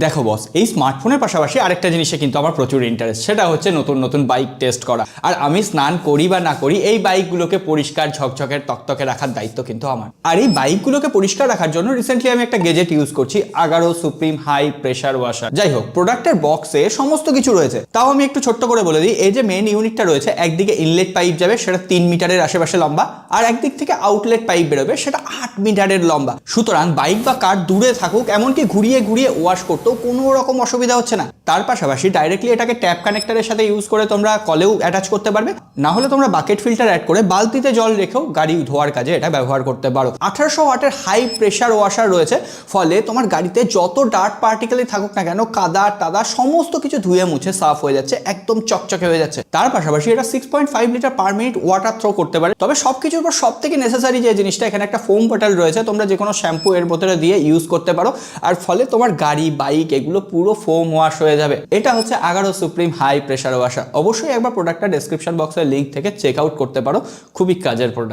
দেখো বস, এই স্মার্টফোনের পাশাপাশি আরেকটা জিনিসে কিন্তু আমার প্রচুর ইন্টারেস্ট, সেটা হচ্ছে নতুন নতুন বাইক টেস্ট করা। আর আমি স্নান করি বা না করি, এই বাইকগুলোকে পরিষ্কার ঝকঝকের তকতকে রাখার দায়িত্ব কিন্তু আমার। আর এই বাইকগুলোকে পরিষ্কার রাখার জন্য রিসেন্টলি আমি একটা গেজেট ইউজ করছি, Agaro supreme high pressure washer. যাই হোক, প্রোডাক্টের বক্সে সমস্ত কিছু রয়েছে। তাও আমি একটু ছোট্ট করে বলে দিই, এই যে মেন ইউনিটটা রয়েছে, একদিকে ইনলেট পাইপ যাবে, সেটা 3 মিটারের আশেপাশে লম্বা, আর একদিক থেকে আউটলেট পাইপ বেরোবে, সেটা 8 মিটারের লম্বা। সুতরাং বাইক বা কার দূরে থাকুক, এমনকি ঘুরিয়ে ঘুরিয়ে ওয়াশ করতেও কোনো রকম অসুবিধা হচ্ছে না। তার পাশাপাশি ডাইরেক্টলি এটাকে ট্যাপ কানেক্টরের সাথে ইউজ করে তোমরা কলেও অ্যাটাচ করতে পারবে, না হলে তোমরা বাকেট ফিল্টার অ্যাড করে বালতিতে জল রেখেও গাড়ি ধোয়ার কাজে এটা ব্যবহার করতে পারো। 1800 ওয়াটের হাই প্রেশার ওয়াশার রয়েছে, ফলে তোমার গাড়িতে যত ডার্ট পার্টিকেলই থাকুক না কেন, কাদা টাদা সমস্ত কিছু ধুয়ে মুছে সাফ হয়ে যাচ্ছে, একদম চকচকে হয়ে যাচ্ছে। তার পাশাপাশি এটা 6.5 litre per minute water throw করতে পারে। তবে সবকিছুর পর সব থেকে নেসেসারি যে জিনিসটা, এখানে একটা ফোম বটল রয়েছে, তোমরা যে কোনো শ্যাম্পু এর বোতলে দিয়ে ইউজ করতে পারো, আর ফলে তোমার গাড়ি বাইক এগুলো পুরো ফোম ওয়াশ হয়ে যাবে। এটা হচ্ছে Agaro supreme high pressure washer. অবশ্যই একবার প্রোডাক্টটা ডেসক্রিপশন বক্সের লিঙ্ক থেকে চেক আউট করতে পারো, খুবই কাজের প্রোডাক্ট।